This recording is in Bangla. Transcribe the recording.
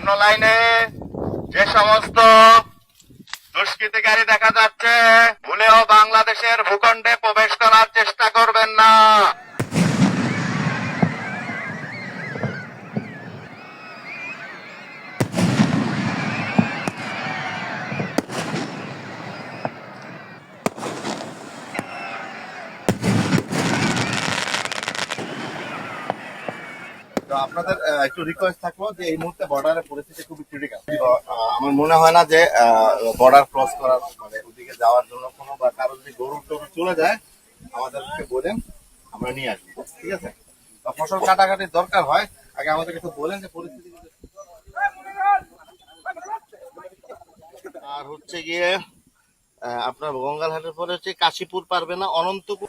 অন্য লাইনে যে সমস্ত দুষ্কৃতিকারী দেখা যাচ্ছে, ভুলেও বাংলাদেশের ভূখণ্ডে প্রবেশ করার চেষ্টা করবেন না। তো আপনাদের একটু রিকোয়েস্ট থাকলো যে এই মুহূর্তে বর্ডারের পরিস্থিতি খুবই ক্রিটিক্যাল। আমার মনে হয় না যে বর্ডার ক্রস করার মানে ওদিকে যাওয়ার জন্য কোনো বা কারো যদি গরু টরু চলে যায় আমাদেরকে বলেন, আমরা নিয়ে আসবো, ঠিক আছে? বা ফসল কাটাকাটির দরকার হয় আগে আমাদেরকে একটু বলেন যে পরিস্থিতি। আর হচ্ছে গিয়ে আপনার গঙ্গালহাটের পরে হচ্ছে কাশীপুর পারবে না, অনন্তপুর।